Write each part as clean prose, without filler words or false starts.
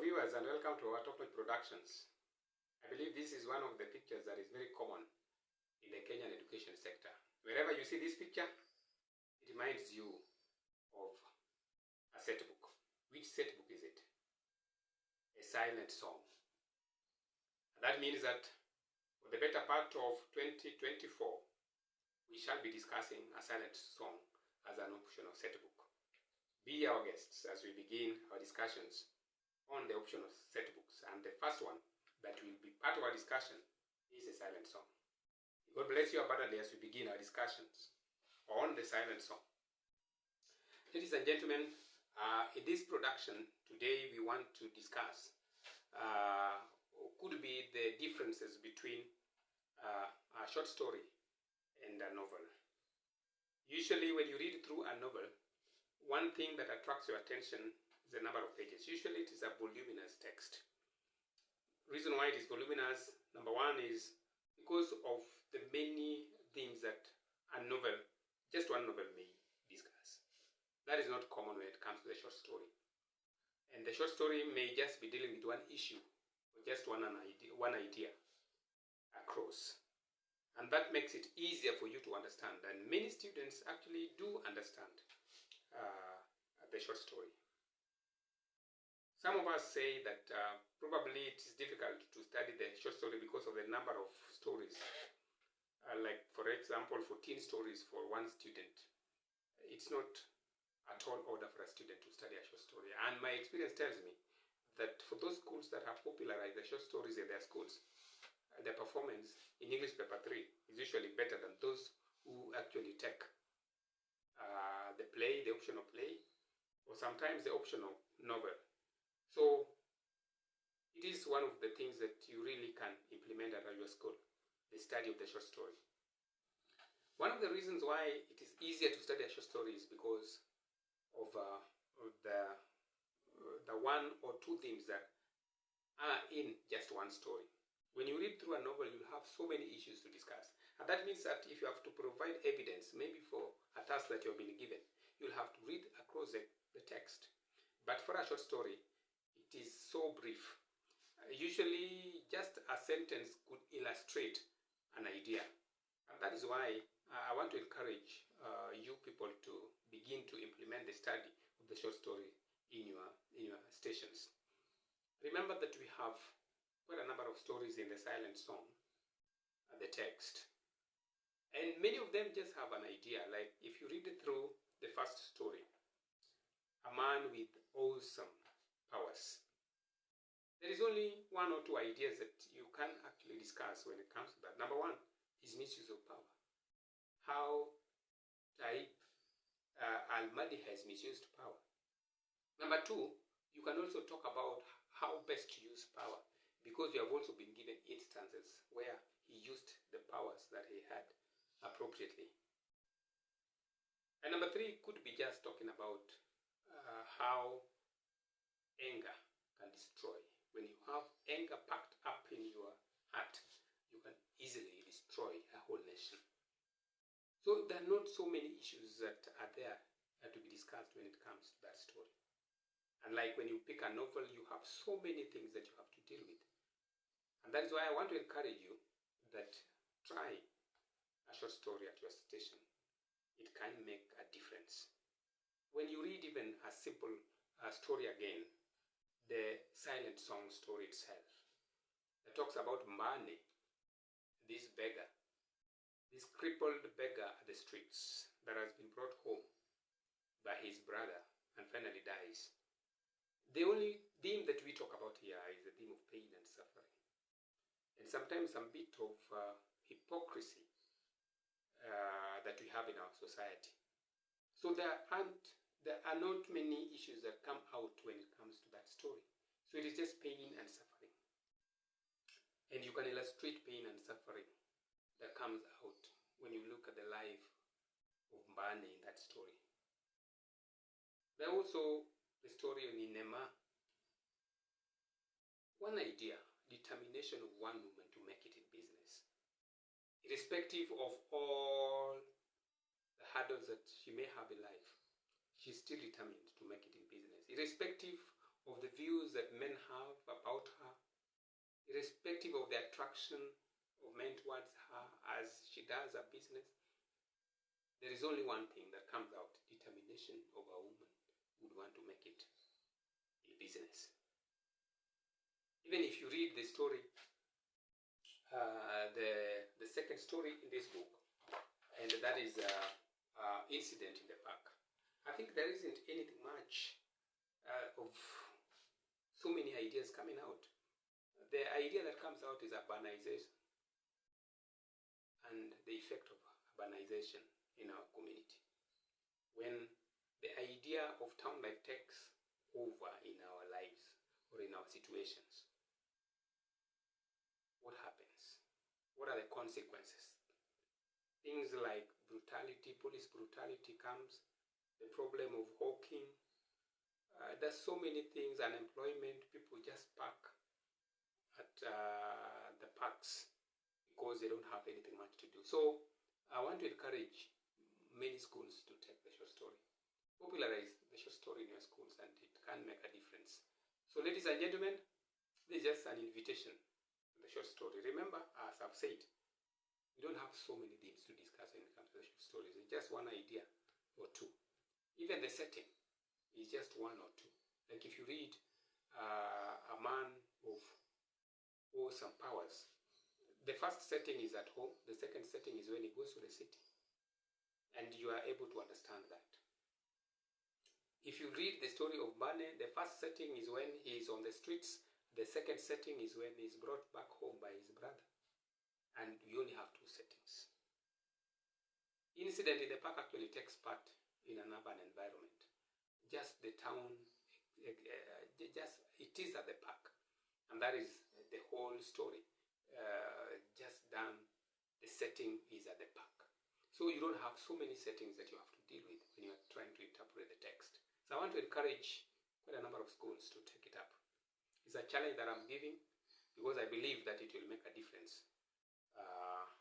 Hello viewers and welcome to our Top Notch Productions. I believe this is one of the pictures that is very common in the Kenyan education sector. Wherever you see this picture, it reminds you of a set book. Which set book is it? A silent song. And that means that for the better part of 2024, we shall be discussing a silent song as an optional set book. Be our guests as we begin our discussions on the optional set books, and the first one that will be part of our discussion is a silent song. God bless you abundantly as we begin our discussions on the silent song. Ladies and gentlemen, in this production today we want to discuss could be the differences between a short story and a novel. Usually when you read through a novel, one thing that attracts your attention is the number of pages. Usually it is a voluminous text. Reason why it is voluminous, number one, is because of the many things that a novel, just one novel, may discuss. That is not common when it comes to the short story. And the short story may just be dealing with one issue, or just one idea across. And that makes it easier for you to understand. And many students actually do understand the short story. Some of us say that probably it is difficult to study the short story because of the number of stories. Like, for example, 14 stories for one student. It's not a tall order for a student to study a short story. And my experience tells me that for those schools that have popularized the short stories in their schools, their performance in English paper 3 is usually better than those who actually take the play, the optional play, or sometimes the optional novel. So it is one of the things that you really can implement at your school, the study of the short story. One of the reasons why it is easier to study a short story is because of the one or two themes that are in just one story. When you read through a novel, you have so many issues to discuss. And that means that if you have to provide evidence, maybe for a task that you have been given, you'll have to read across the text. But for a short story, it is so brief. Usually just a sentence could illustrate an idea. And that is why I want to encourage you people to begin to implement the study of the short story in your stations. Remember that we have quite a number of stories in the silent song, the text. And many of them just have an idea. Like if you read it through the first story, a man with awesome powers. There is only one or two ideas that you can actually discuss when it comes to that. Number one is misuse of power. How Taib al-Mahdi has misused power. Number two, you can also talk about how best to use power, because you have also been given instances where he used the powers that he had appropriately. And number three could be just talking about how anger can destroy. When you have anger packed up in your heart, you can easily destroy a whole nation. So there are not so many issues that are there to be discussed when it comes to that story. And like when you pick a novel, you have so many things that you have to deal with. And that is why I want to encourage you that try a short story at your station. It can make a difference. When you read even a simple story again, the silent song story itself, it talks about Mbane, this beggar, this crippled beggar at the streets that has been brought home by his brother and finally dies. The only theme that we talk about here is the theme of pain and suffering. And sometimes a bit of hypocrisy that we have in our society. So there are not many issues that come out when it comes to that story. So it is just pain and suffering. And you can illustrate pain and suffering that comes out when you look at the life of Mbane in that story. There are also the story of Ninema. One idea, determination of one woman to make it in business. Irrespective of all the hurdles that she may have in life, she's still determined to make it in business. Irrespective of the views that men have about her, irrespective of the attraction of men towards her as she does her business, there is only one thing that comes out: determination of a woman who would want to make it in business. Even if you read the story, the second story in this book, and that is incident in the park, I think there isn't anything much of so many ideas coming out. The idea that comes out is urbanization and the effect of urbanization in our community. When the idea of town life takes over in our lives or in our situations, what happens? What are the consequences? Things like brutality, police brutality comes, the problem of hawking, there's so many things, unemployment, people just park at the parks because they don't have anything much to do. So I want to encourage many schools to take the short story. Popularize the short story in your schools, and it can make a difference. So ladies and gentlemen, this is just an invitation to the short story. Remember, as I've said, we don't have so many things to discuss when it comes to the short stories. It's just one idea or two. Even the setting is just one or two. Like if you read A Man of Awesome Powers, the first setting is at home, the second setting is when he goes to the city. And you are able to understand that. If you read the story of Bane, the first setting is when he is on the streets, the second setting is when he is brought back home by his brother. And you only have two settings. Incident in the park actually takes part in an urban environment. Just the town, it is at the park. And that is the whole story. Just done, the setting is at the park. So you don't have so many settings that you have to deal with when you are trying to interpret the text. So I want to encourage quite a number of schools to take it up. It's a challenge that I'm giving because I believe that it will make a difference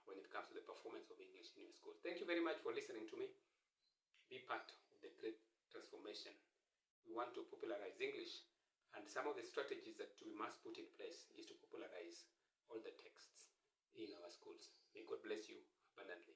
when it comes to the performance of English in your school. Thank you very much for listening to me. Be part of the great transformation. We want to popularize English, and some of the strategies that we must put in place is to popularize all the texts in our schools. May God bless you abundantly.